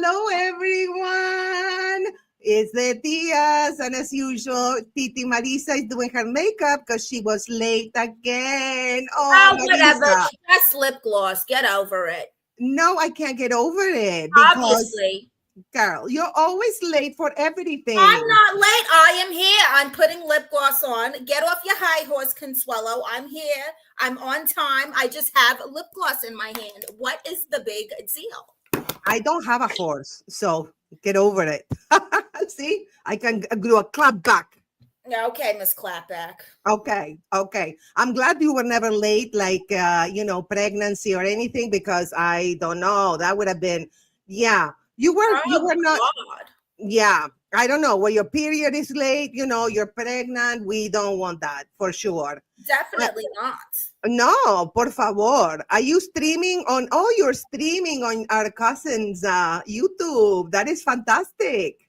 Hello, everyone. It's the Tías, and as usual, Titi Marisa is doing her makeup because she was late again. Oh, Whatever. Marisa. She has lip gloss. Get over it. No, I can't get over it because, Obviously. girl, you're always late for everything. I'm not late. I am here. I'm putting lip gloss on. Get off your high horse, Consuelo. I'm here. I'm on time. I just have lip gloss in my hand. What is the big deal? I don't have a horse, so get over it. See, I can do a clap back. Okay, Miss Clapback. Okay. I'm glad you were never late, like, pregnancy or anything, because I don't know. That would have been, yeah. You were not, God. yeah. I don't know. When your period is late, you're pregnant. We don't want that for sure. Definitely not. No, por favor. Are you streaming on, you're streaming on our cousin's YouTube. That is fantastic.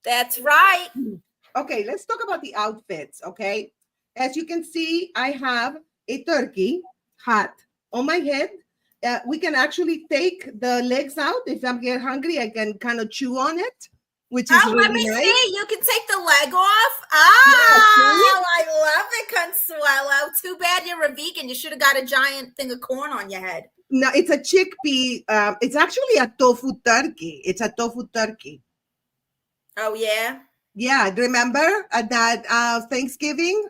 That's right. Okay, let's talk about the outfits, okay? As you can see, I have a turkey hat on my head. We can actually take the legs out. If I'm getting hungry, I can kind of chew on it, which is really let me nice. see. You can take the leg off. I love it, Consuelo. Too bad you're a vegan. You should have got a giant thing of corn on your head. No, it's a chickpea. It's actually a tofu turkey. It's a tofu turkey. Oh, yeah? Yeah, remember at that Thanksgiving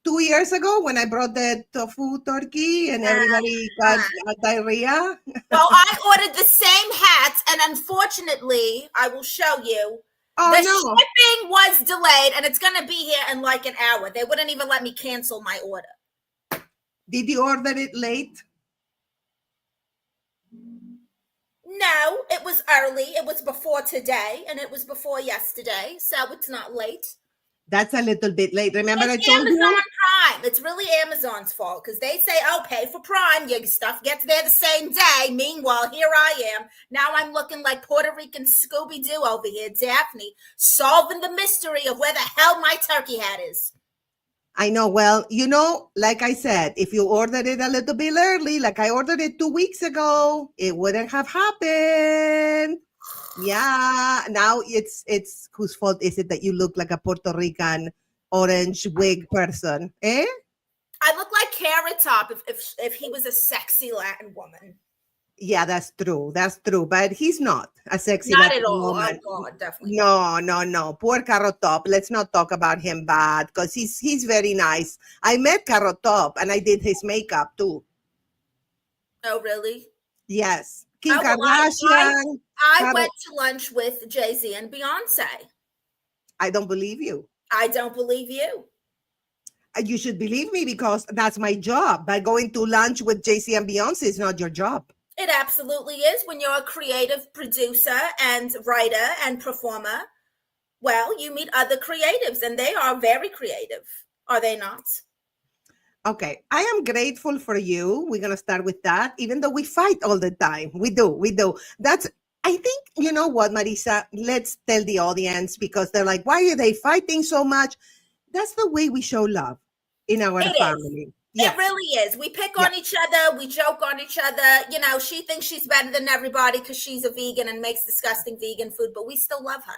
2 years ago when I brought the tofu turkey and everybody got diarrhea? Well, I ordered the same hats, and unfortunately, I will show you. Shipping was delayed, and it's going to be here in like an hour. They wouldn't even let me cancel my order. Did you order it late? No, it was early. It was before today, and it was before yesterday, so it's not late. That's a little bit late. Remember, it's I told Amazon you? Prime. It's really Amazon's fault because they say, pay for Prime. Your stuff gets there the same day. Meanwhile, here I am. Now I'm looking like Puerto Rican Scooby-Doo over here, Daphne, solving the mystery of where the hell my turkey hat is. I know. Well, like I said, if you ordered it a little bit early, like I ordered it 2 weeks ago, it wouldn't have happened. Yeah. Now it's whose fault is it that you look like a Puerto Rican orange wig person? Eh? I look like Carrot Top if he was a sexy Latin woman. Yeah, that's true. But he's not a sexy not Latin at all. woman. Oh God, definitely. No. Poor Carrot Top. Let's not talk about him bad because he's very nice. I met Carrot Top and I did his makeup too. Oh, really? Yes. Kim Kardashian. I went to lunch with Jay-Z and Beyonce. I don't believe you. I don't believe you. You should believe me because that's my job. But going to lunch with Jay-Z and Beyonce is not your job. It absolutely is when you're a creative producer and writer and performer. Well, you meet other creatives and they are very creative. Are they not? Okay. I am grateful for you. We're going to start with that, even though we fight all the time. We do. I think, you know what, Marisa, let's tell the audience because they're like, why are they fighting so much? That's the way we show love in our family. Yes. It really is. We pick on each other. We joke on each other. She thinks she's better than everybody because she's a vegan and makes disgusting vegan food, but we still love her.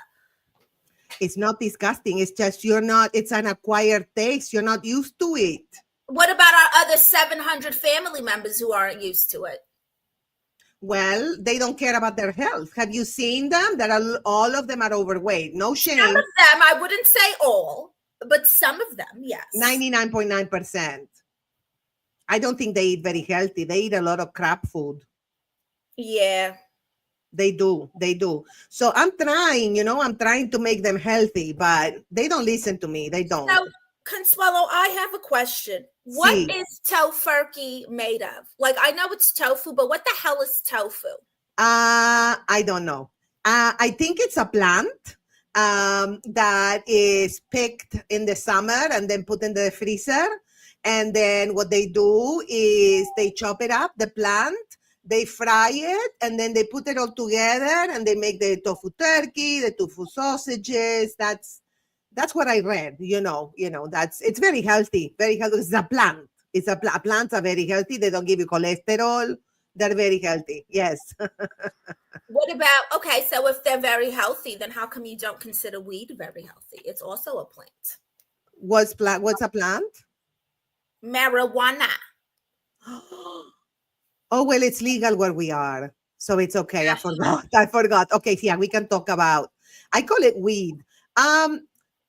It's not disgusting. It's just it's an acquired taste. You're not used to it. What about our other 700 family members who aren't used to it? Well, they don't care about their health. Have you seen them? All of them are overweight. No shame. Some of them, I wouldn't say all, but some of them, yes. 99.9%. I don't think they eat very healthy. They eat a lot of crap food. Yeah. They do. So I'm trying to make them healthy, but they don't listen to me. They don't. So, Consuelo, I have a question. What is tofurkey made of? Like, I know it's tofu, but what the hell is tofu? I don't know. I think it's a plant that is picked in the summer and then put in the freezer. And then what they do is they chop it up, the plant, they fry it, and then they put it all together and they make the tofu turkey, the tofu sausages. That's what I read, it's very healthy, very healthy. It's a plant. Plants are very healthy. They don't give you cholesterol. They're very healthy. Yes. What about, okay, so if they're very healthy, then how come you don't consider weed very healthy? It's also a plant. What's a plant? Marijuana. Oh, well, it's legal where we are. So it's okay. I forgot. I forgot. Okay, yeah, we can talk about. I call it weed.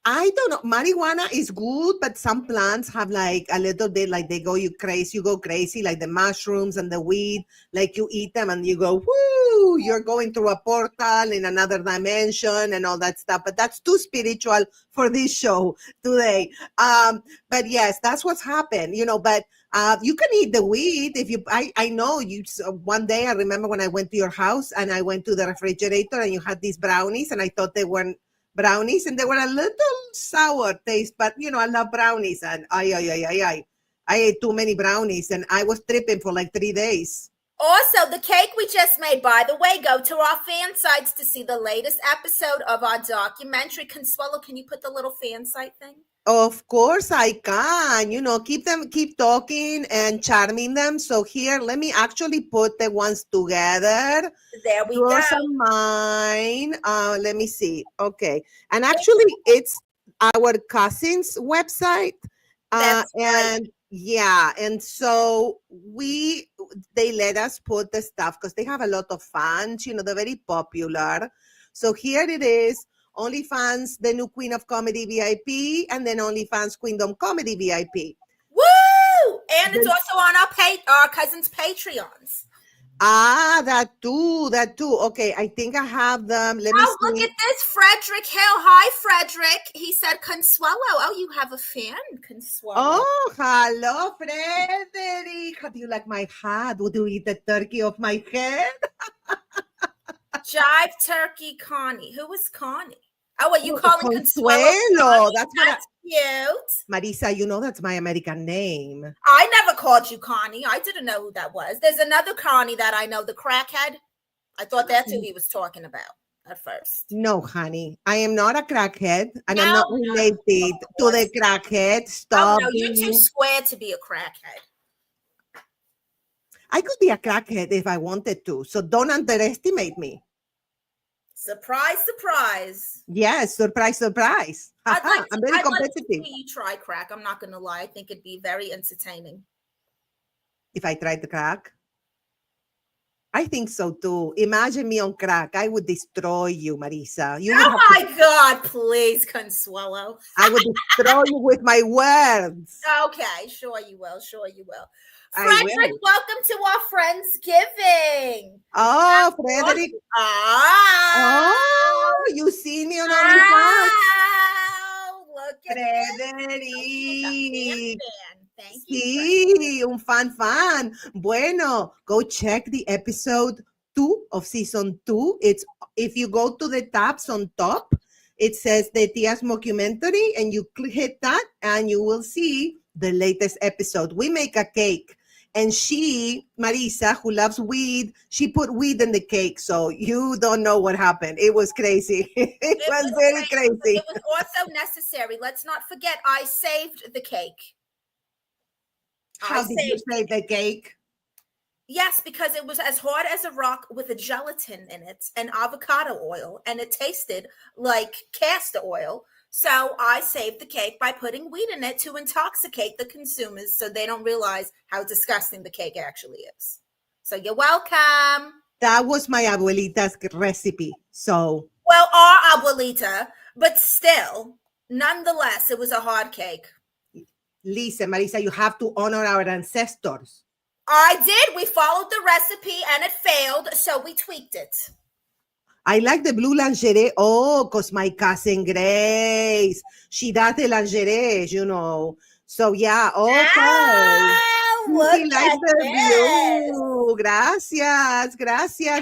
I don't know. Marijuana is good, but some plants have like a little bit like they go you crazy. You go crazy, like the mushrooms and the weed. Like you eat them and you go, woo! You're going through a portal in another dimension and all that stuff. But that's too spiritual for this show today. But yes, that's what's happened. But you can eat the weed if you. I know you. One day I remember when I went to your house and I went to the refrigerator and you had these brownies and I thought they weren't brownies and they were a little sour taste, but I love brownies and I ate too many brownies and I was tripping for like 3 days. Also, the cake we just made, by the way, go to our fan sites to see the latest episode of our documentary. Consuelo, can you put the little fan site thing? Of course I can. Keep talking and charming them. So here, let me actually put the ones together. There we Yours go. and mine. Let me see. Okay. And actually, it's our cousin's website. That's And right. yeah, and so they let us put the stuff because they have a lot of fans, they're very popular. So here it is. OnlyFans, the new Queen of Comedy VIP, and then OnlyFans Queendom Comedy VIP. Woo! And it's also on our cousins' Patreons. That too. Okay, I think I have them. Let me see. Look at this, Frederick Hill. Hi, Frederick. He said Consuelo. Oh, you have a fan, Consuelo. Oh, hello, Frederick. How do you like my hat? Would you eat the turkey off my head? Jive Turkey Connie. Who is Connie? Oh, are you calling Consuelo? Consuelo. That's cute. Marisa, that's my American name. I never called you Connie. I didn't know who that was. There's another Connie that I know, the crackhead. I thought that's who he was talking about at first. No, honey. I am not a crackhead, and I'm not related to the crackhead. Stop. Oh, no, you're too square to be a crackhead. I could be a crackhead if I wanted to, so don't underestimate me. Surprise, surprise. Yes, surprise, surprise. I'm very competitive. Like to see you try crack. I'm not going to lie. I think it'd be very entertaining. If I tried to crack? I think so too. Imagine me on crack. I would destroy you, Marisa. Oh my God, please, Consuelo. I would destroy you with my words. Okay, sure you will. Frederick, welcome to our Friendsgiving. Oh, Frederick. Oh, you see me on OnlyFans. Oh, look at Frederick. Thank you. Sí, un fan. Bueno, go check the episode 2 of season 2. It's if you go to the tabs on top, it says the Tías mockumentary, and you hit that, and you will see the latest episode. We make a cake. And Marisa, who loves weed, she put weed in the cake. So you don't know what happened. It was crazy. It was very crazy. It was also necessary. Let's not forget, I saved the cake. How did you save the cake? Yes, because it was as hard as a rock with a gelatin in it and avocado oil, and it tasted like castor oil. So I saved the cake by putting weed in it to intoxicate the consumers so they don't realize how disgusting the cake actually is. So you're welcome. That was my abuelita's recipe. So. Well, our abuelita, but still, nonetheless, it was a hard cake. Listen, Marisa, you have to honor our ancestors. I did. We followed the recipe and it failed, so we tweaked it. I like the blue lingerie. Oh, because my cousin Grace, she does the lingerie, So, yeah, okay. He likes the view. Gracias.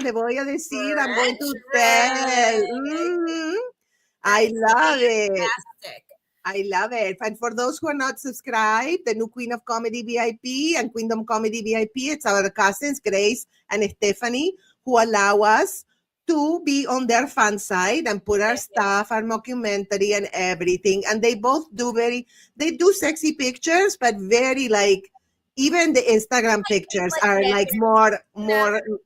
Le voy a decir, I'm going to tell. I love it. I love it. And for those who are not subscribed, the new Queen of Comedy VIP and Queendom Comedy VIP, it's our cousins, Grace and Stephanie, who allow us to be on their fan side and put our stuff, our mockumentary and everything. And they both do they do sexy pictures, but very like even the Instagram pictures are like more,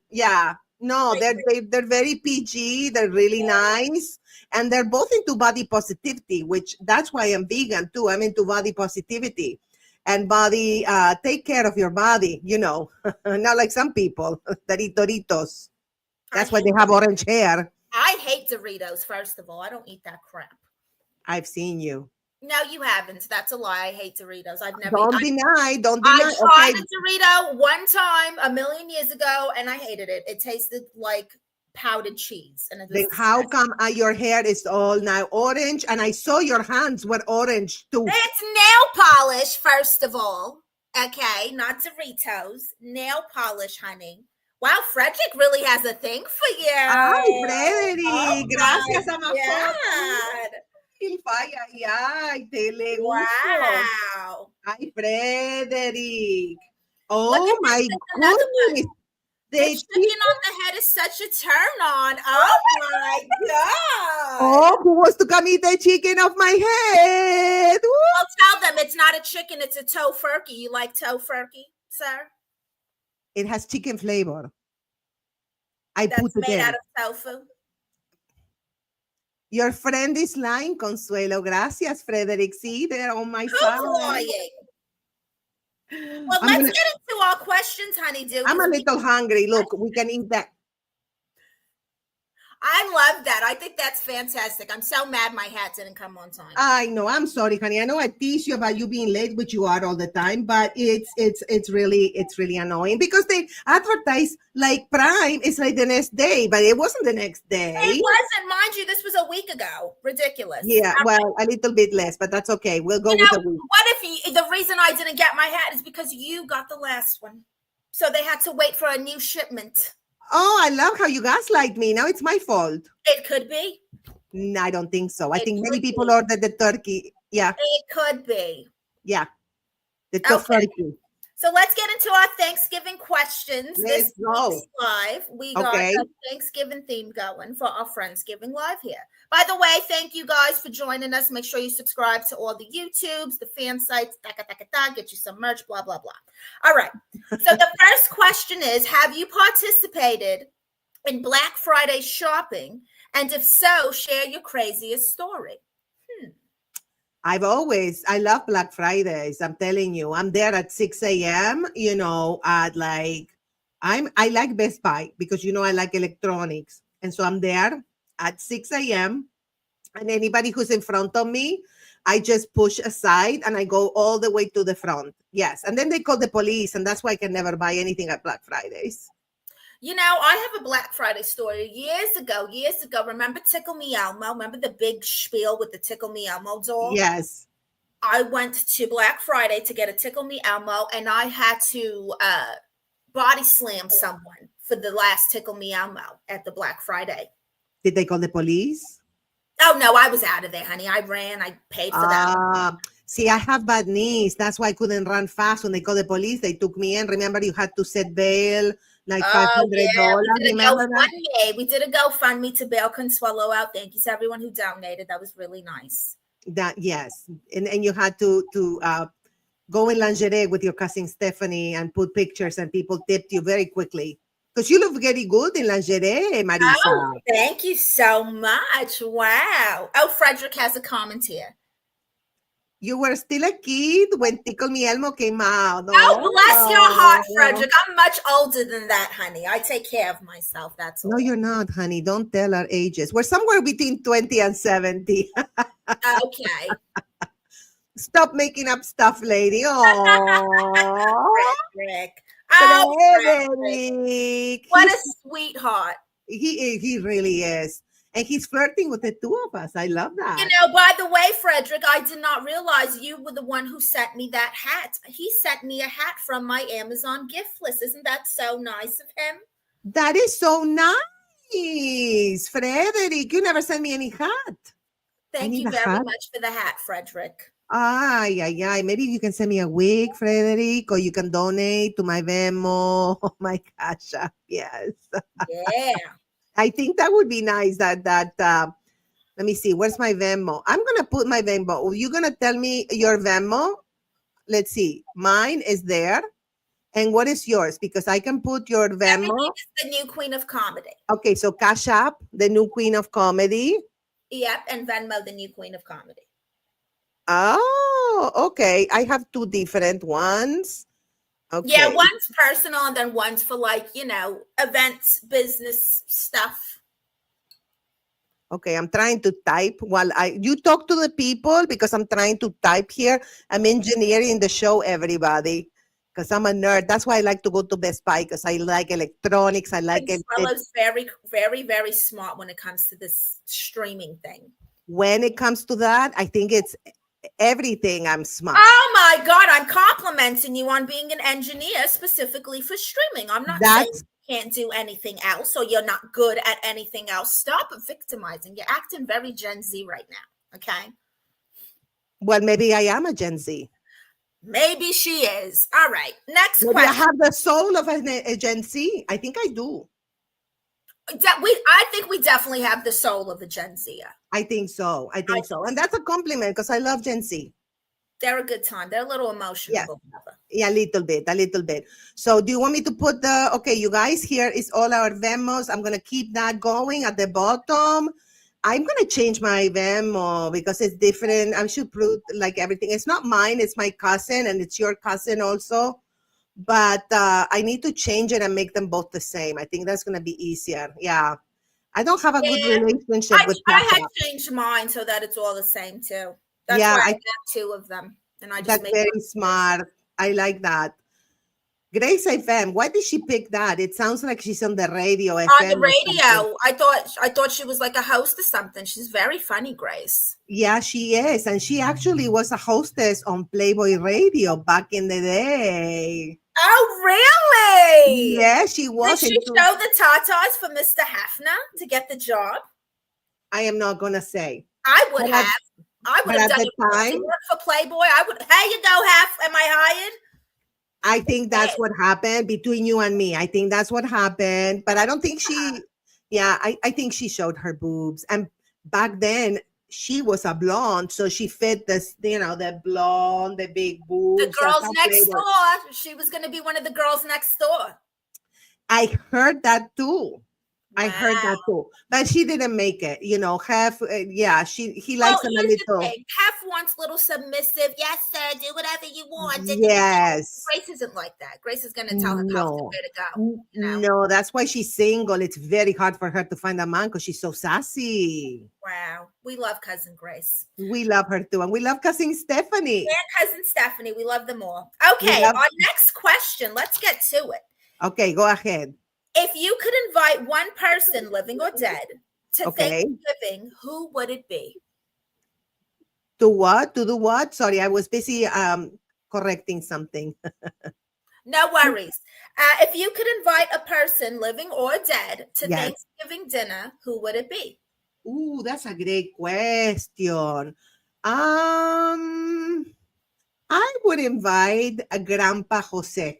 yeah. No, they're very PG. They're really nice, and they're both into body positivity, which that's why I'm vegan too. I'm into body positivity and body. Take care of your body, not like some people that eat Doritos. That's why they have orange hair. I hate Doritos. First of all, I don't eat that crap. I've seen you. No, you haven't. That's a lie. I hate Doritos. I've never. Don't deny. I tried a Dorito one time a million years ago, and I hated it. It tasted like powdered cheese. And then how come your hair is all now orange? And I saw your hands were orange too. It's nail polish, first of all. Okay, not Doritos. Nail polish, honey. Wow, Frederick really has a thing for you. Ay, Frederick. Gracias a my Wow. Ay, Frederick. Oh my goodness. The chicken on the head is such a turn on. Oh my God. Oh, who wants to come eat the chicken off my head? I'll tell them it's not a chicken, it's a tofurkey. You like tofurkey, sir? It has chicken flavor. That's made out of tofu. Your friend is lying, Consuelo. Gracias, Frederick. See, they're on my side. Who's lying? Well, let's get into our questions, honey. I'm a little hungry. Look, we can eat that. I love that. I think that's fantastic. I'm so mad my hat didn't come on time. I know. I'm sorry, honey. I know I tease you about you being late, which you are all the time, but it's really annoying because they advertise like Prime is like the next day, but it wasn't the next day. It wasn't, mind you. This was a week ago. Ridiculous. Yeah, well, a little bit less, but that's okay. We'll go with a week. What if the reason I didn't get my hat is because you got the last one, so they had to wait for a new shipment. Oh, I love how you gaslight me. Now it's my fault. It could be. No, I don't think so. I think many people ordered the turkey. Yeah. It could be. Yeah. The turkey. So let's get into our Thanksgiving questions. Let's go. Live. We got a Thanksgiving theme going for our Friendsgiving Live here. By the way, thank you guys for joining us. Make sure you subscribe to all the YouTubes, the fan sites, get you some merch, blah, blah, blah. All right. So the first question is, have you participated in Black Friday shopping? And if so, share your craziest story. I love Black Fridays. I'm telling you, I'm there at 6 a.m., at I like Best Buy because, I like electronics. And so I'm there at 6 a.m. and anybody who's in front of me, I just push aside and I go all the way to the front. Yes. And then they call the police, and that's why I can never buy anything at Black Fridays. I have a Black Friday story years ago. Remember Tickle Me Elmo? Remember the big spiel with the Tickle Me Elmo doll? Yes. I went to Black Friday to get a Tickle Me Elmo, and I had to body slam someone for the last Tickle Me Elmo at the Black Friday. Did they call the police? Oh, no, I was out of there, honey. I ran. I paid for that. See, I have bad knees. That's why I couldn't run fast. When they called the police, they took me in. Remember, you had to set bail. Like $500. We did a GoFundMe to bail Consuelo out. Thank you to everyone who donated. That was really nice. Yes. And you had to go in lingerie with your cousin Stephanie and put pictures, and people tipped you very quickly. Because you look very good in lingerie, Marisa. Oh, thank you so much. Wow. Oh, Frederick has a comment here. You were still a kid when Tickle Me Elmo came out. Oh, bless your heart, Frederick. I'm much older than that, honey. I take care of myself. That's all. No, you're not, honey. Don't tell our ages. We're somewhere between 20 and 70. Okay. Stop making up stuff, lady. Oh, Frederick. Frederick. What a sweetheart. He really is. And he's flirting with the two of us. I love that. By the way, Frederick, I did not realize you were the one who sent me that hat. He sent me a hat from my Amazon gift list. Isn't that so nice of him? That is so nice, Frederick. You never sent me any hat. Thank you very much for the hat, Frederick. Ay. Maybe you can send me a wig, Frederick, or you can donate to my Venmo, my Cash App. Yes. Yeah. I think that would be nice. Let me see. Where's my Venmo? I'm going to put my Venmo. You're going to tell me your Venmo? Let's see. Mine is there. And what is yours? Because I can put your Everything Venmo. is the new queen of comedy. Okay, so Cash App, the new queen of comedy. Yep, and Venmo, the new queen of comedy. Oh, okay. I have two different ones. Okay. Yeah, one's personal and then one's for like, events, business stuff. Okay, I'm trying to type while you talk to the people because I'm trying to type here. I'm engineering the show, everybody, because I'm a nerd. That's why I like to go to Best Buy because I like electronics. I like it. Carlos very, very, very smart when it comes to this streaming thing. When it comes to that, I think it's everything. I'm smart. Oh my God, I'm complimenting you on being an engineer specifically for streaming. I'm not saying you can't do anything else or you're not good at anything else. Stop victimizing. You're acting very Gen Z right now, okay? Well, maybe I am a Gen Z. Maybe she is. All right, next Maybe question. I have the soul of a Gen Z. I think I do. I think we definitely have the soul of a Gen Z. I think so. I think so. And that's a compliment because I love Gen Z. They're a good time. They're a little emotional. Yeah, a little bit. So do you want me to put okay, you guys, here is all our Venmos. I'm going to keep that going at the bottom. I'm going to change my Venmo because it's different. I should put like everything. It's not mine. It's my cousin and it's your cousin also. But I need to change it and make them both the same. I think that's going to be easier. Yeah. I don't have a good relationship with I had changed mine so that it's all the same too. That's why I got two of them. And I just that's very smart. I like that. Grace FM. Why did she pick that? It sounds like she's on the radio. On FM the radio. I thought she was like a host or something. She's very funny, Grace. Yeah, she is. And she actually was a hostess on Playboy Radio back in the day. Oh, really? Yeah, she was. Did she show the tatas for Mr. Hefner to get the job? I am not going to say. I would have. I would have done it work for Playboy. I would. Hey, you go, Hef. Am I hired? I think that's what happened between you and me. I think that's what happened. But I don't think she, I think she showed her boobs. And back then, she was a blonde. So she fit this, the blonde, the big boobs. The girls next door. She was going to be one of the girls next door. I heard that too. I heard that too, but she didn't make it. Hef, he likes them a little. Hef wants little submissive. Yes, sir. Do whatever you want. Yes. Grace isn't like that. Grace is going to tell her where to go. No, that's why she's single. It's very hard for her to find a man because she's so sassy. Wow, we love cousin Grace. We love her too, and we love cousin Stephanie. And cousin Stephanie, we love them all. Okay, our next question. Let's get to it. Okay, go ahead. If you could invite one person, living or dead, to Thanksgiving, who would it be? To what? To do what? Sorry, I was busy correcting something. No worries. If you could invite a person, living or dead, to Thanksgiving dinner, who would it be? Ooh, that's a great question. I would invite a Grandpa Jose.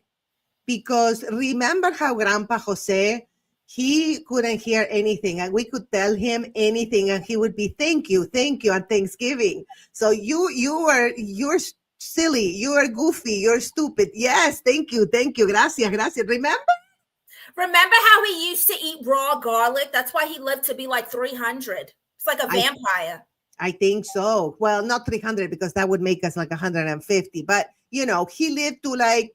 Because remember how Grandpa Jose, he couldn't hear anything and we could tell him anything and he would be thank you at Thanksgiving. So you're silly, you are goofy, you're stupid. Yes, thank you, gracias. Remember how he used to eat raw garlic? That's why he lived to be like 300. It's like a vampire. I think so. Well, not 300 because that would make us like 150. But he lived to like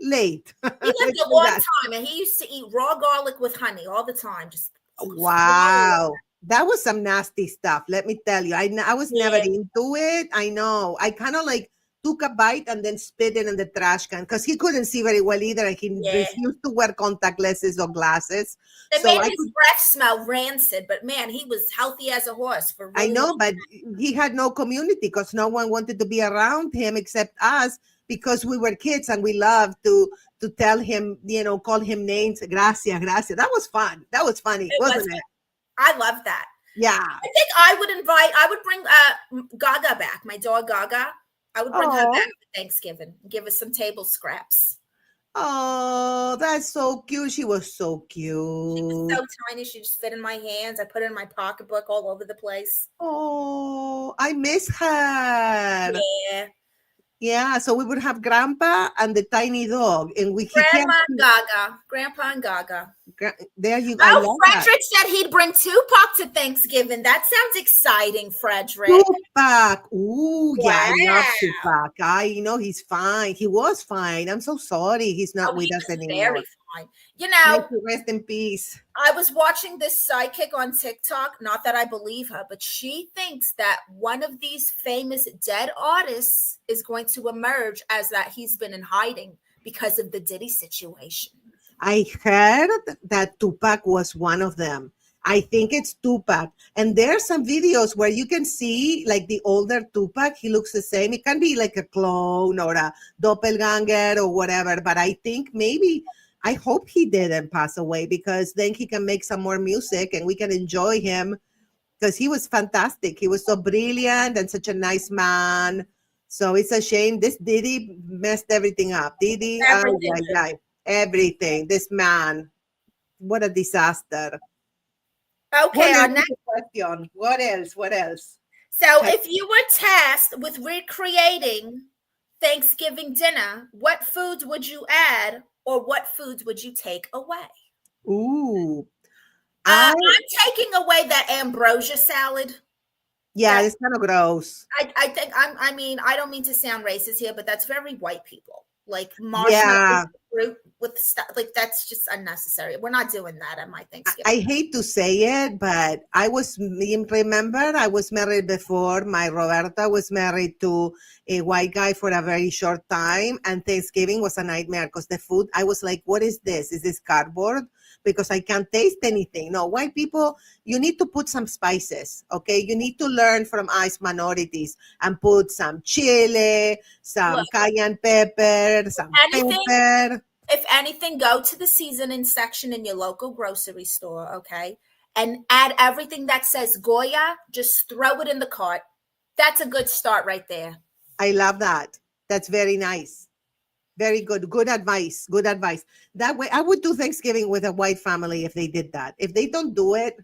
late. He lived a long time and he used to eat raw garlic with honey all the time. Just wow. That was some nasty stuff. Let me tell you. I was never into it. I know. I kind of like took a bite and then spit it in the trash can because he couldn't see very well either. And he refused to wear contact lenses or glasses. It made his breath smell rancid, but man, he was healthy as a horse. I know, but he had no community because no one wanted to be around him except us. Because we were kids and we loved to tell him, call him names. Gracias. That was fun. That was funny, wasn't it? I love that. Yeah. I think I would bring Gaga back, my dog Gaga. I would bring her back for Thanksgiving and give her some table scraps. Oh, that's so cute. She was so cute. She was so tiny. She just fit in my hands. I put it in my pocketbook all over the place. Oh, I miss her. Yeah. Yeah, so we would have Grandpa and the tiny dog, and he can't. Grandma and Gaga, Grandpa and Gaga. There you go. I Oh, love that. Frederick said he'd bring Tupac to Thanksgiving. That sounds exciting, Frederick. Tupac. Ooh, yeah, I love Wow. Tupac. I know he's fine. He was fine. I'm so sorry he's not Oh, with he us was anymore. very fine. You May know, he rest in peace. I was watching this sidekick on TikTok. Not that I believe her, but she thinks that one of these famous dead artists is going to emerge as that he's been in hiding because of the Diddy situation. I heard that Tupac was one of them. I think it's Tupac. And there's some videos where you can see like the older Tupac. He looks the same. It can be like a clone or a doppelganger or whatever. But I think maybe, I hope he didn't pass away, because then he can make some more music and we can enjoy him, because he was fantastic. He was so brilliant and such a nice man. So it's a shame. This Diddy messed everything up. Diddy, Everything. everything. This man, what a disaster. Okay, our What next. else? Question. What else? What else? So, if you were tasked with recreating Thanksgiving dinner, what foods would you add, or what foods would you take away? Ooh, I'm taking away that ambrosia salad. Yeah, it's kind of gross. I think I mean, I don't mean to sound racist here, but that's very white people. Like Yeah. marshmallows, fruit with stuff like that's just unnecessary. We're not doing that at my Thanksgiving. I hate to say it, but remember, I was married before. My Roberta was married to a white guy for a very short time, and Thanksgiving was a nightmare because the food, I was like, what is this? Is this cardboard? Because I can't taste anything. No, white people, you need to put some spices, okay? You need to learn from us minorities and put some chili, some cayenne pepper, some pepper. If anything, go to the seasoning section in your local grocery store, okay? And add everything that says Goya, just throw it in the cart. That's a good start right there. I love that. That's very nice. Very good. Good advice. Good advice. That way, I would do Thanksgiving with a white family if they did that. If they don't do it,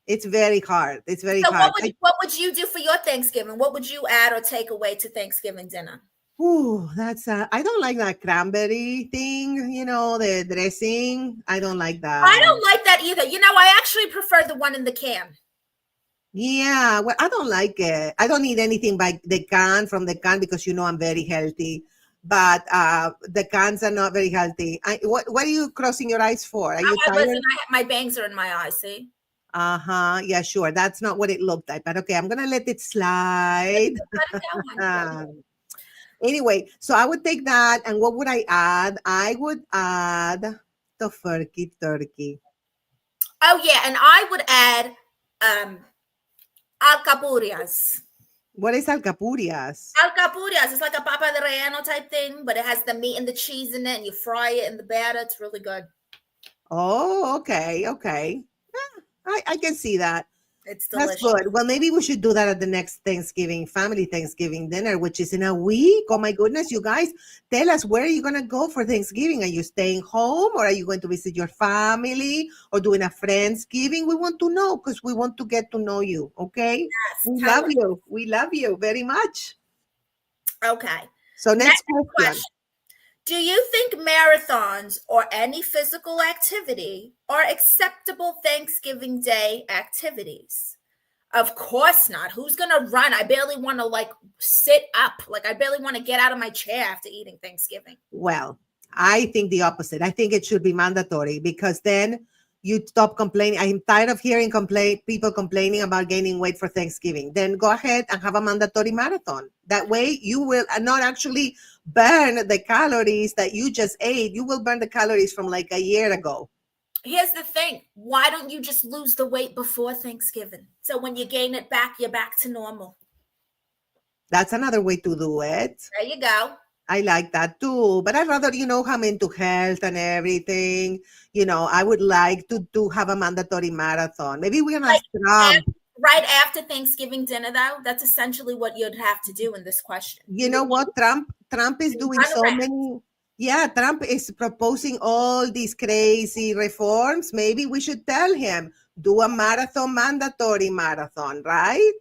it's very hard. It's very hard. What would you do for your Thanksgiving? What would you add or take away to Thanksgiving dinner? Ooh, that's I don't like that cranberry thing, the dressing. I don't like that. I don't like that either. I actually prefer the one in the can. Yeah, well, I don't like it. I don't eat anything from the can because I'm very healthy. But the cans are not very healthy. What are you crossing your eyes for? Are you tired? Listen, my bangs are in my eyes, see? Uh-huh. Yeah, sure. That's not what it looked like. But okay, I'm going to let it slide. Anyway, so I would take that. And what would I add? I would add turkey. Oh, yeah. And I would add alcapurrias. What is alcapurrias? Alcapurrias. It's like a papa de relleno type thing, but it has the meat and the cheese in it, and you fry it in the batter. It's really good. Oh, okay. Okay. I can see that. It's delicious. That's good. Well, maybe we should do that at the next family Thanksgiving dinner, which is in a week. Oh my goodness, you guys, tell us, where are you going to go for Thanksgiving? Are you staying home, or are you going to visit your family, or doing a Friendsgiving? We want to know, because we want to get to know you. Okay. Yes, we love you. We love you very much. Okay. So next question. Do you think marathons or any physical activity are acceptable Thanksgiving Day activities? Of course not. Who's going to run? I barely want to sit up. I barely want to get out of my chair after eating Thanksgiving. Well, I think the opposite. I think it should be mandatory, because then you stop complaining. I'm tired of hearing people complaining about gaining weight for Thanksgiving. Then go ahead and have a mandatory marathon. That way you will not actually burn the calories that you just ate. You will burn the calories from a year ago. Here's the thing. Why don't you just lose the weight before Thanksgiving? So when you gain it back, you're back to normal. That's another way to do it. There you go. I like that too. But I'd rather, I'm into health and everything. I would like to have a mandatory marathon. Maybe we're going to ask Trump. Right after Thanksgiving dinner, though, that's essentially what you'd have to do in this question. You know what? Trump is doing so many. Yeah, Trump is proposing all these crazy reforms. Maybe we should tell him, do a mandatory marathon, right?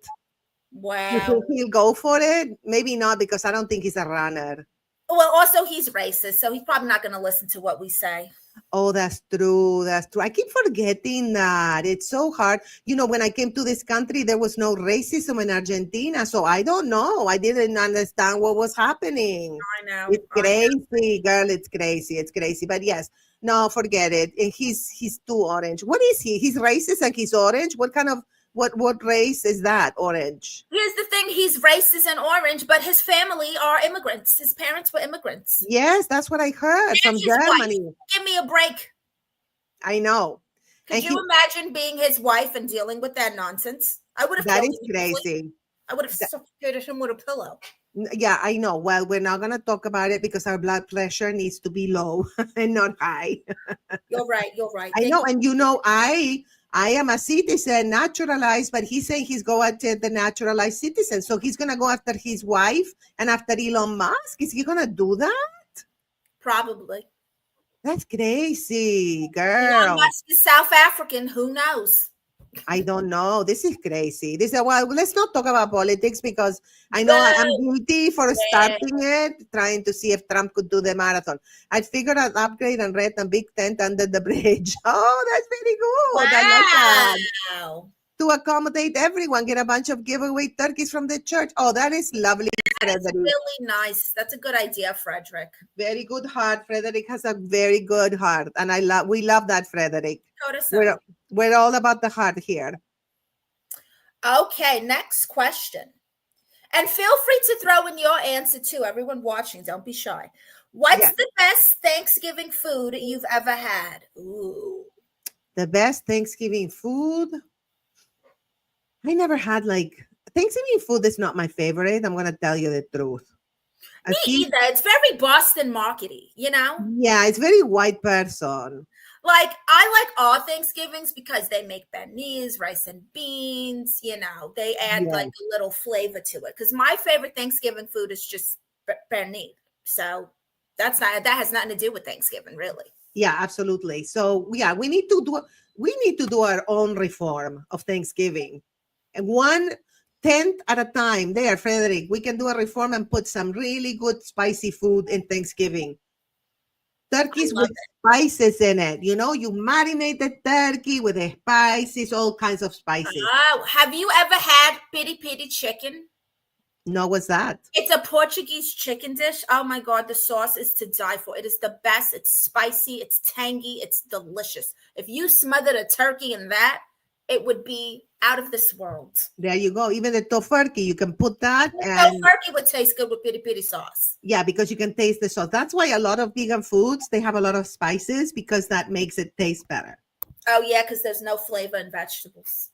Wow. He'll go for it? Maybe not, because I don't think he's a runner. Well, also he's racist, so he's probably not going to listen to what we say. Oh, that's true. That's true. I keep forgetting that. It's so hard. When I came to this country, there was no racism in Argentina. So I don't know. I didn't understand what was happening. I know. It's crazy, girl. It's crazy. It's crazy. But yes, no, forget it. And he's too orange. What is he? He's racist and he's orange. What kind of what race is that? Orange. Here's the thing: he's racist and orange, but his family are immigrants. His parents were immigrants. Yes, that's what I heard And from his Germany. wife. Give me a break. I know. Could you imagine being his wife and dealing with that nonsense? I would have. That is crazy. I would have suffocated him with a pillow. Yeah, I know. Well, we're not going to talk about it because our blood pressure needs to be low and not high. You're right. You're right. I know. And I am a citizen, naturalized, but he's saying he's going to the naturalized citizen. So he's going to go after his wife and after Elon Musk. Is he going to do that? Probably. That's crazy, girl. Elon Musk is South African. Who knows? I don't know. This is crazy. Well, let's not talk about politics because I know I'm guilty for starting it, trying to see if Trump could do the marathon. I'd figured out upgrade and rent a big tent under the bridge. Oh, that's very good. Wow. I like that. To accommodate everyone, get a bunch of giveaway turkeys from the church. Oh, that is lovely, Frederick. That's really nice. That's a good idea, Frederick. Very good heart. Frederick has a very good heart, and we love that, Frederick. We're all about the heart here. Okay, next question. And feel free to throw in your answer too. Everyone watching, don't be shy. What's the best Thanksgiving food you've ever had? Ooh. The best Thanksgiving food? I never had Thanksgiving food is not my favorite. I'm going to tell you the truth. Me either. It's very Boston markety, Yeah, it's very white person. I like all Thanksgivings because they make beignets, rice and beans, they add a little flavor to it. Because my favorite Thanksgiving food is just beignet. So that has nothing to do with Thanksgiving, really. Yeah, absolutely. So yeah, we need to do our own reform of Thanksgiving. And 1/10 at a time. There, Frederick, we can do a reform and put some really good spicy food in Thanksgiving. Turkeys with spices in it. You marinate the turkey with the spices, all kinds of spices. Oh, have you ever had piri piri chicken? No, what's that? It's a Portuguese chicken dish. Oh my God, the sauce is to die for. It is the best. It's spicy. It's tangy. It's delicious. If you smothered a turkey in that, it would be out of this world. There you go. Even the tofurkey, you can put that. And tofurkey would taste good with piri piri sauce. Yeah, because you can taste the sauce. That's why a lot of vegan foods, they have a lot of spices because that makes it taste better. Oh yeah, because there's no flavor in vegetables.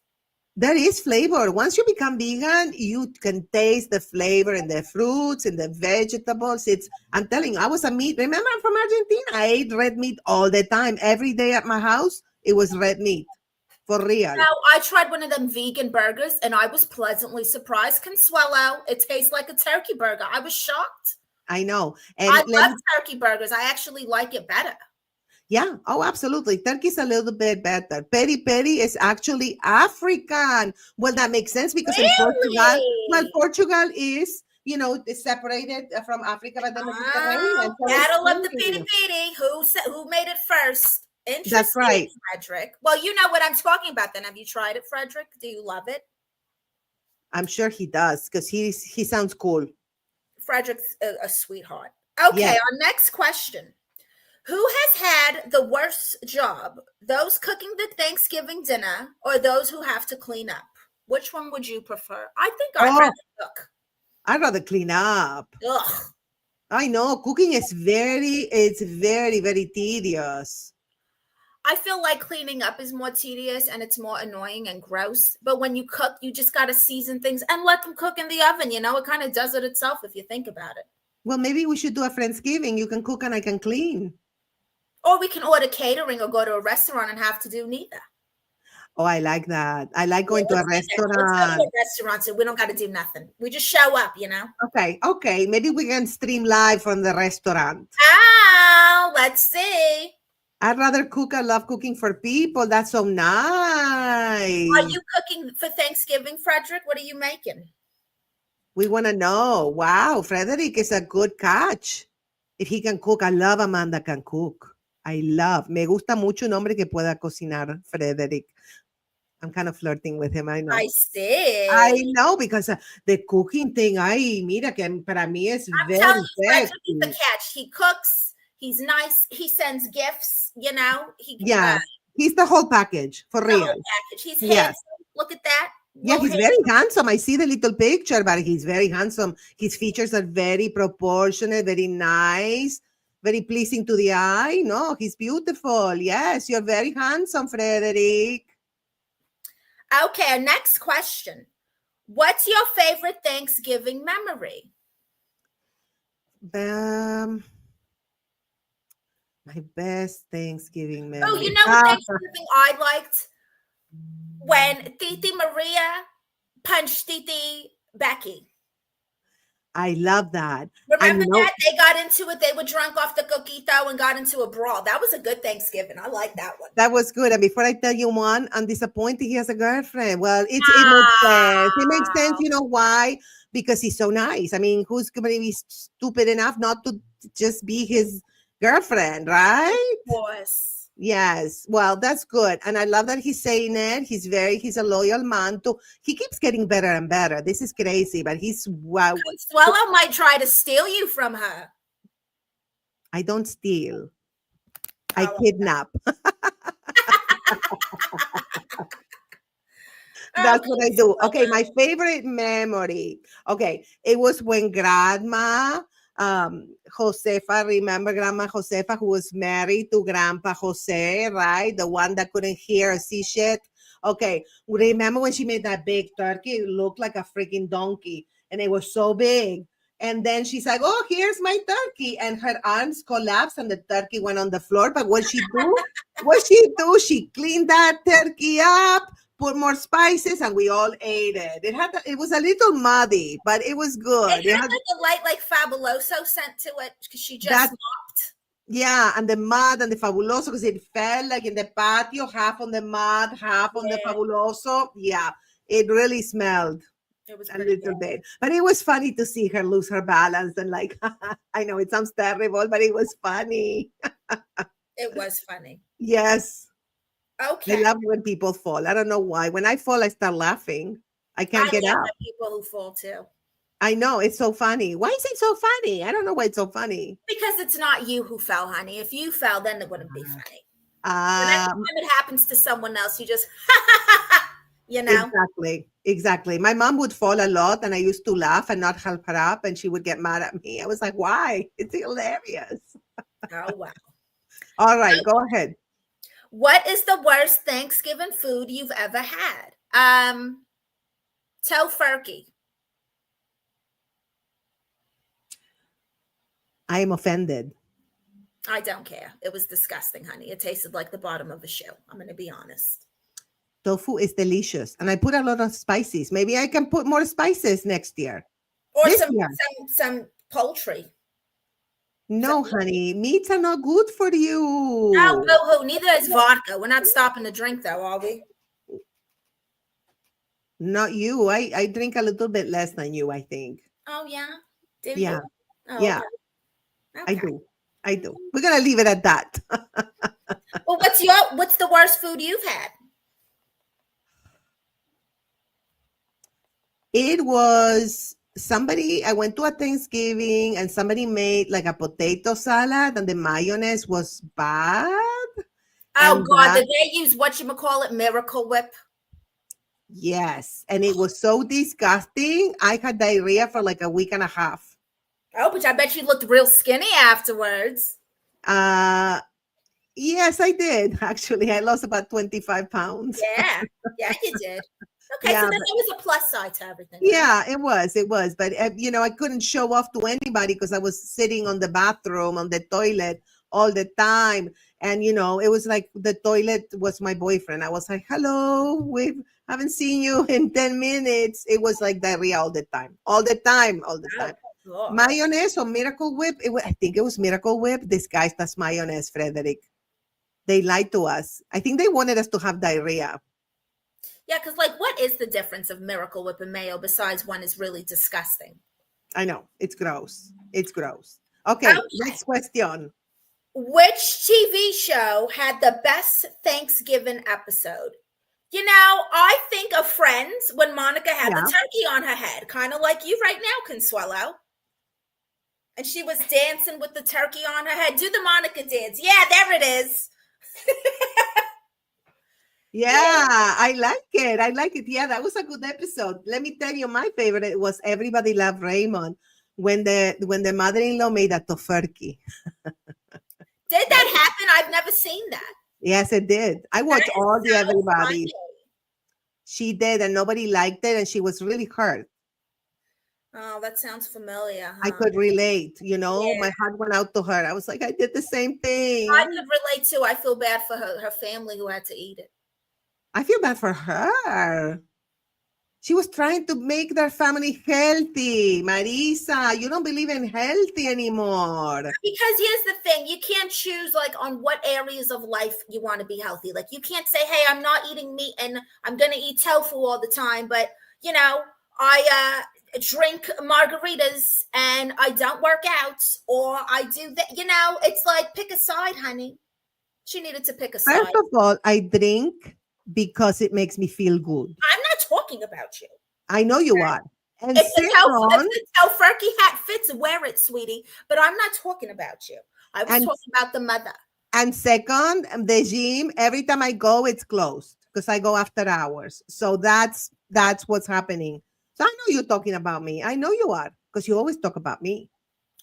There is flavor. Once you become vegan, you can taste the flavor in the fruits, in the vegetables. I'm telling you, I was a meat. Remember, I'm from Argentina. I ate red meat all the time. Every day at my house, it was red meat. For real. Now, I tried one of them vegan burgers and I was pleasantly surprised. Consuelo, it tastes like a turkey burger. I was shocked. I know. And I love turkey burgers. I actually like it better. Yeah. Oh, absolutely. Turkey's a little bit better. Peri peri is actually African. Well, that makes sense because in Portugal is, it's separated from Africa. But then battle of the piri piri. Who made it first? Interesting. That's right. Frederick. Well, you know what I'm talking about then. Have you tried it, Frederick? Do you love it? I'm sure he does because he sounds cool. Frederick's a sweetheart. Okay, Our next question. Who has had the worst job? Those cooking the Thanksgiving dinner or those who have to clean up? Which one would you prefer? I think I'd rather cook. I'd rather clean up. Ugh. I know. Cooking is very, very tedious. I feel like cleaning up is more tedious and it's more annoying and gross. But when you cook, you just got to season things and let them cook in the oven. It kind of does it itself if you think about it. Well, maybe we should do a Friendsgiving. You can cook and I can clean. Or we can order catering or go to a restaurant and have to do neither. Oh, I like that. I like going to a restaurant. Let's go to a restaurant so we don't got to do nothing. We just show up, Okay. Maybe we can stream live from the restaurant. Oh, let's see. I'd rather cook. I love cooking for people. That's so nice. Are you cooking for Thanksgiving, Frederick? What are you making? We want to know. Wow, Frederick is a good catch. If he can cook, I love Amanda can cook. Me gusta mucho un hombre que pueda cocinar, Frederick. I'm kind of flirting with him, I know. I see. I know, because the cooking thing, mira que para mí es I'm very telling you, Frederick sexy. is the catch. He cooks. He's nice. He sends gifts. You know. He's the whole package, for real. The whole package. He's Yes. handsome. Look at that. Yeah, he's very handsome. I see the little picture, but he's very handsome. His features are very proportionate, very nice, very pleasing to the eye. No, he's beautiful. Yes, you're very handsome, Frederick. Okay, next question. What's your favorite Thanksgiving memory? My best Thanksgiving memory. Oh, you know what Thanksgiving I liked? When Titi Maria punched Titi Becky. I love that. Remember that? They got into it. They were drunk off the coquito and got into a brawl. That was a good Thanksgiving. I like that one. That was good. And before I tell you one, I'm disappointed he has a girlfriend. Well, it makes sense. It makes sense. You know why? Because he's so nice. I mean, who's going to be stupid enough not to just be his girlfriend, right? Of course. Yes. Well, that's good. And I love that he's saying it. He's a loyal man too. He keeps getting better and better. This is crazy, but he's wow. Consuelo might try to steal you from her. I don't steal. I kidnap. That's what I do. Okay, my favorite memory. Okay, it was when Grandma Josefa, remember Grandma Josefa, who was married to Grandpa Jose, right? The one that couldn't hear or see shit. Okay, remember when she made that big turkey? It looked like a freaking donkey, and it was so big. And then she's like, "Oh, here's my turkey," and her arms collapsed, and the turkey went on the floor. But what she do? She cleaned that turkey up, put more spices, and we all ate it. It was a little muddy, but it was good. It had like a light, like Fabuloso scent to it because she just mopped. Yeah, and the mud and the Fabuloso, because it felt like in the patio, half on the mud, half on the Fabuloso. Yeah, it really smelled. It was a little bit, but it was funny to see her lose her balance and like, I know it sounds terrible, but it was funny. It was funny. Yes. Okay. I love when people fall. I don't know why. When I fall, I start laughing. I can't get up. People who fall too. I know, it's so funny. Why is it so funny? I don't know why it's so funny. Because it's not you who fell, honey. If you fell, then it wouldn't be funny. When it happens to someone else, you just, you know. Exactly. My mom would fall a lot, and I used to laugh and not help her up, and she would get mad at me. I was like, why? It's hilarious. Oh, wow. All right, go ahead. What is the worst Thanksgiving food you've ever had? Tofurkey. I am offended. I don't care. It was disgusting, honey. It tasted like the bottom of a shoe. I'm going to be honest. Tofu is delicious, and I put a lot of spices. Maybe I can put more spices next year. Or some poultry. No, honey, meats are not good for you. No, boo-hoo. Neither is vodka. We're not stopping to drink, though, are we? Not you. I drink a little bit less than you, I think. Oh, yeah? Do you? Oh, yeah. Okay. I do. We're going to leave it at that. Well, what's the worst food you've had? It was I went to a Thanksgiving and somebody made like a potato salad and the mayonnaise was bad. Oh, God. Did they use Miracle Whip? Yes. And it was so disgusting. I had diarrhea for like a week and a half. Oh, but I bet you looked real skinny afterwards. Yes, I did. Actually, I lost about 25 pounds. Yeah, you did. Okay, so then it was a plus side to everything. Right? Yeah, it was. But, I couldn't show off to anybody because I was sitting on the bathroom, on the toilet all the time. And, it was like the toilet was my boyfriend. I was like, hello, we haven't seen you in 10 minutes. It was like diarrhea all the time. Mayonnaise or Miracle Whip? I think it was Miracle Whip disguised as mayonnaise, Frederick. They lied to us. I think they wanted us to have diarrhea. Yeah, because like, what is the difference of Miracle Whip and mayo besides one is really disgusting? I know. It's gross. It's gross. Okay, Okay. next question. Which TV show had the best Thanksgiving episode? You know, I think of Friends when Monica had the Yeah. turkey on her head, kind of like you right now, Consuelo. And she was dancing with the turkey on her head. Do the Monica dance. Yeah, there it is. Yeah, I like it. I like it. Yeah, that was a good episode. Let me tell you, my favorite was Everybody Loved Raymond when the mother-in-law made a tofurkey. Did that happen? I've never seen that. Yes, it did. I That watched is all the so everybody. funny. She did, and nobody liked it, and she was really hurt. Oh, that sounds familiar. I Huh? could relate. You know, Yeah. my heart went out to her. I was like, I did the same thing. I could relate too. I feel bad for her family who had to eat it. I feel bad for her. She was trying to make their family healthy. Marisa, you don't believe in healthy anymore. Because here's the thing, you can't choose like on what areas of life you want to be healthy. Like you can't say, hey, I'm not eating meat and I'm going to eat tofu all the time. But, you know, I drink margaritas and I don't work out, or I do that. You know, it's like pick a side, honey. She needed to pick a side. First of all, I drink because it makes me feel good. I'm not talking about you. I know you are. And If the second, tofurkey hat fits, wear it, sweetie. But I'm not talking about you. I was talking about the mother. And second, the gym, every time I go, it's closed because I go after hours. So that's what's happening. So I know you're talking about me. I know you are because you always talk about me.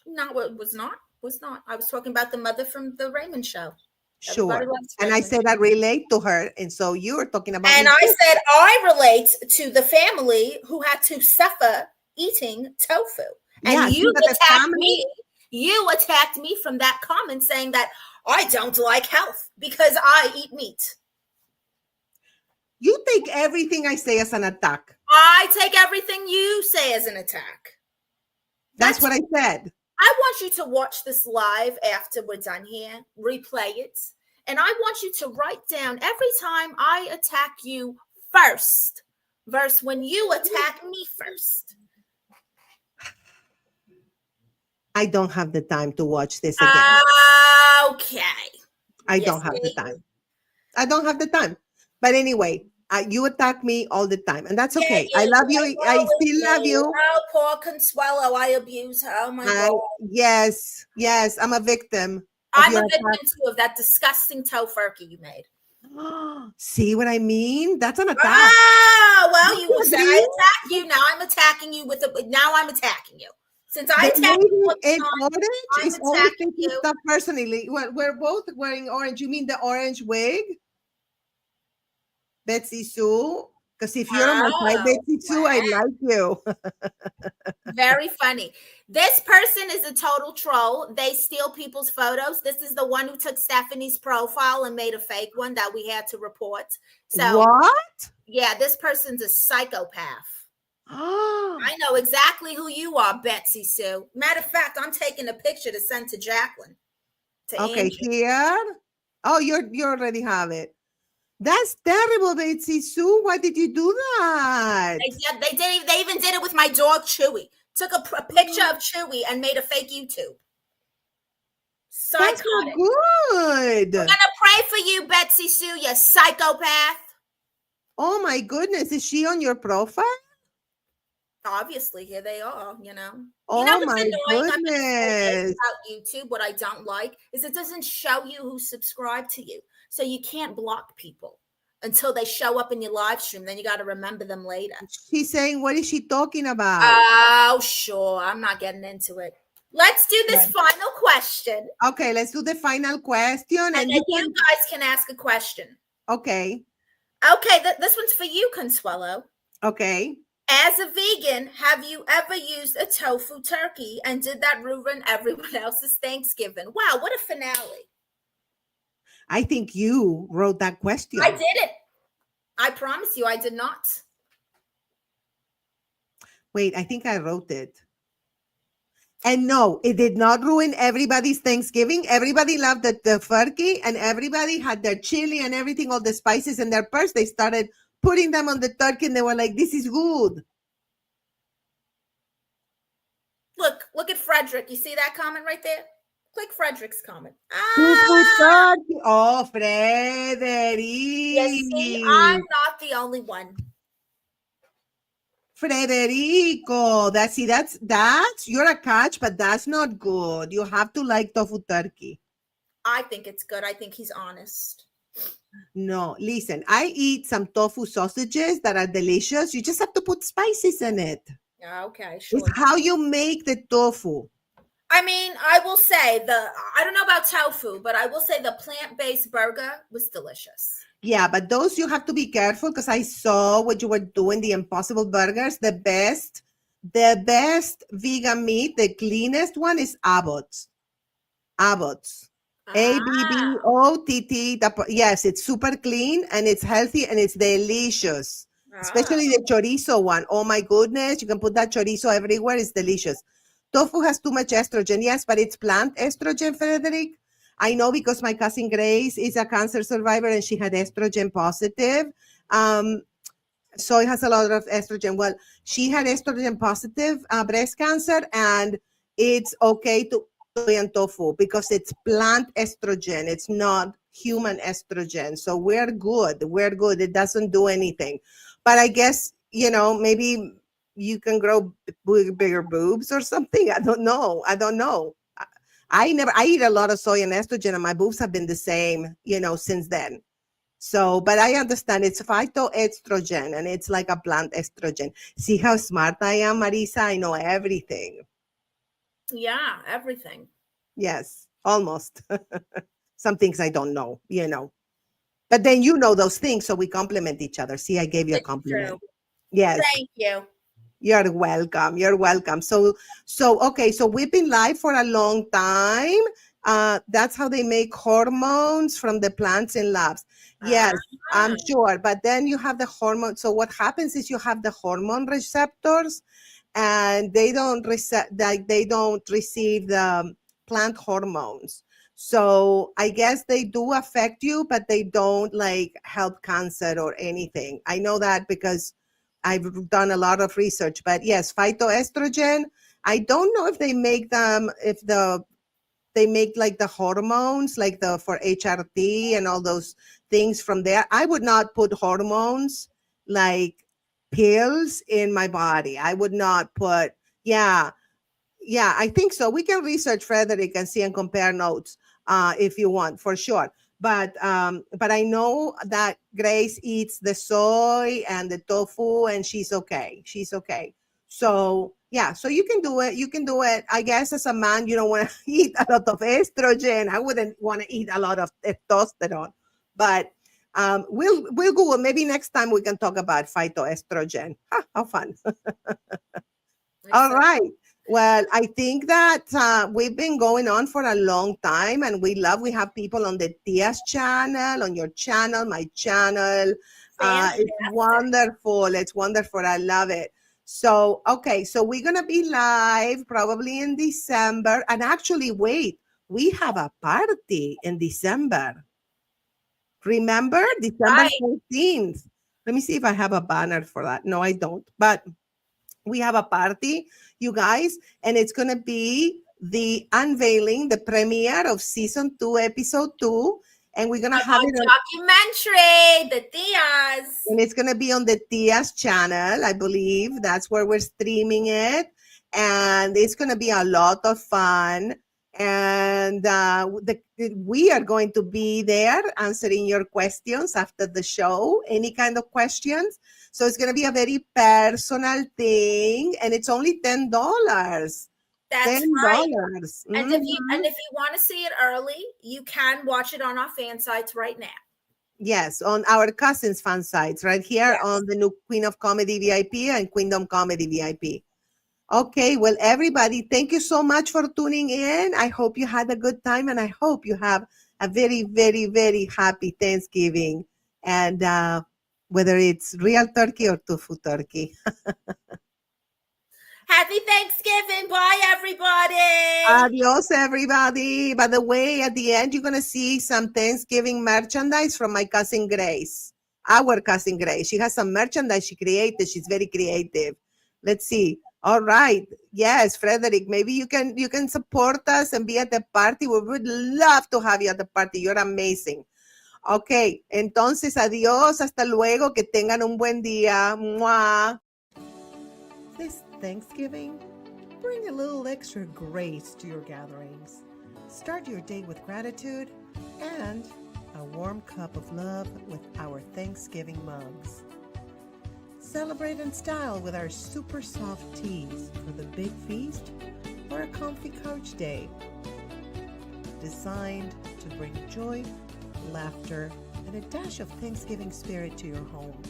No, it was not. Was not. I was talking about the mother from the Raymond show. Sure. And I said I relate to her. And so you were talking about and me. I said I relate to the family who had to suffer eating tofu. And Yeah, you attacked me. You attacked me from that comment saying that I don't like health because I eat meat. You take everything I say as an attack. I take everything you say as an attack. That's what I said. I want you to watch this live after we're done here, replay it. And I want you to write down every time I attack you first, versus when you attack me first. I don't have the time to watch this again. Okay. I don't have the time. I don't have the time. But anyway, you attack me all the time, and that's okay. I love you. I still love you. Oh, poor Consuelo. I abuse her. Oh, my God. Yes. I'm a victim. I'm a victim, too, of that disgusting tofurkey you made. See what I mean? That's an attack. Oh, well, you said I attacked you. Now I'm attacking you now I'm attacking you. Since I attacked you, in orange is always taking stuff personally. We're both wearing orange. You mean the orange wig? Betsy Sue? Because if you're on my side, Betsy Sue, I like you. Very funny. This person is a total troll. They steal people's photos. This is the one who took Stephanie's profile and made a fake one that we had to report. So what? Yeah, this person's a psychopath. I know exactly who you are, Betsy Sue. Matter of fact, I'm taking a picture to send to Jacqueline. Okay, here. Oh, you already have it. That's terrible, Betsy Sue. Why did you do that? They even did it with my dog Chewy. Took a picture of Chewy and made a fake YouTube. Psychotic. That's not good. We're gonna pray for you, Betsy Sue, you psychopath. Oh my goodness, is she on your profile? Obviously, here they are, you know. Oh, you know what's my annoying goodness. about YouTube, what I don't like, is it doesn't show you who subscribed to you. So you can't block people until they show up in your live stream. Then you got to remember them later. She's saying, what is she talking about? Oh, sure. I'm not getting into it. Let's do this final question. Okay, let's do the final question. And then you guys can ask a question. Okay. Okay, this one's for you, Consuelo. Okay. As a vegan, have you ever used a tofu turkey, and did that ruin everyone else's Thanksgiving? Wow, what a finale. I think you wrote that question. I didn't. I promise you I did not. Wait, I think I wrote it. And no, it did not ruin everybody's Thanksgiving. Everybody loved the turkey, and everybody had their chili and everything, all the spices in their purse. They started putting them on the turkey and they were like, this is good. Look at Frederick. You see that comment right there? Click Frederick's comment. Tofu turkey. Oh, Frederick. You see, I'm not the only one. Frederico, that's you're a catch, but that's not good. You have to like tofu turkey. I think it's good. I think he's honest. No, listen, I eat some tofu sausages that are delicious. You just have to put spices in it. Okay, sure. It's how you make the tofu. I mean, I will say I don't know about tofu, but I will say the plant-based burger was delicious. Yeah, but those you have to be careful because I saw what you were doing, the Impossible Burgers. The best vegan meat, the cleanest one is Abbott's. Abbott's. ABBOTT. Yes, it's super clean and it's healthy and it's delicious. Especially the chorizo one. Oh my goodness, you can put that chorizo everywhere. It's delicious. Tofu has too much estrogen, yes, but it's plant estrogen, Frederick. I know because my cousin Grace is a cancer survivor and she had estrogen positive. So it has a lot of estrogen. Well, she had estrogen positive breast cancer, and it's okay to soy and tofu because it's plant estrogen. It's not human estrogen. So we're good. We're good. It doesn't do anything. But I guess, maybe you can grow bigger boobs or something. I don't know. I eat a lot of soy and estrogen and my boobs have been the same, since then. So, but I understand it's phytoestrogen and it's like a plant estrogen. See how smart I am, Marisa? I know everything. Yeah, everything. Yes, almost. Some things I don't know, But then you know those things, so we complement each other. See, I gave you a compliment. True. Yes. Thank you. You're welcome. You're welcome. So okay. So we've been live for a long time. That's how they make hormones from the plants in labs. Yes, I'm sure. But then you have the hormone. So what happens is you have the hormone receptors, and they don't receive the plant hormones. So I guess they do affect you, but they don't help cancer or anything. I know that because I've done a lot of research, but yes, phytoestrogen. I don't know if they make them, they make the hormones, for HRT and all those things from there. I would not put hormones like pills in my body. I would not put, yeah, I think so. We can research, Frederick, and see and compare notes if you want, for sure. But I know that Grace eats the soy and the tofu, and she's okay. She's okay. So yeah, so you can do it. You can do it. I guess as a man, you don't want to eat a lot of estrogen. I wouldn't want to eat a lot of testosterone. But we'll Google. Maybe next time we can talk about phytoestrogen. How fun! All right. Well, I think that we've been going on for a long time, and we have people on the Tías channel, on your channel, my channel. It's wonderful. It's wonderful. I love it. So, okay. So we're going to be live probably in December. And actually, wait, we have a party in December. Remember? December 14th. Let me see if I have a banner for that. No, I don't. But we have a party, you guys, and it's going to be the unveiling, the premiere of season 2, episode 2. And we're going to have it documentary, the Tías. And it's going to be on the Tías channel, I believe. That's where we're streaming it. And it's going to be a lot of fun. And we are going to be there answering your questions after the show, any kind of questions. So it's going to be a very personal thing, and it's only $10. That's $10. Right. And if you want to see it early, you can watch it on our fan sites right now. Yes, on our cousins fan sites right here on the new Queen of Comedy VIP and Queendom Comedy VIP. Okay, well, everybody, thank you so much for tuning in. I hope you had a good time, and I hope you have a very, very, very happy Thanksgiving. And whether it's real turkey or tofu turkey. Happy Thanksgiving. Bye, everybody. Adios, everybody. By the way, at the end, you're going to see some Thanksgiving merchandise from my cousin Grace. our cousin Grace. She has some merchandise she created. She's very creative. Let's see. All right. Yes, Frederick, maybe you can support us and be at the party. We would love to have you at the party. You're amazing. Ok, entonces adiós, hasta luego, que tengan un buen día. Mua. This Thanksgiving, bring a little extra grace to your gatherings. Start your day with gratitude and a warm cup of love with our Thanksgiving mugs. Celebrate in style with our super soft teas for the big feast or a comfy couch day. Designed to bring joy, laughter, and a dash of Thanksgiving spirit to your home.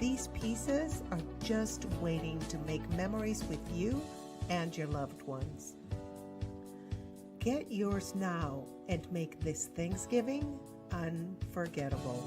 These pieces are just waiting to make memories with you and your loved ones. Get yours now and make this Thanksgiving unforgettable.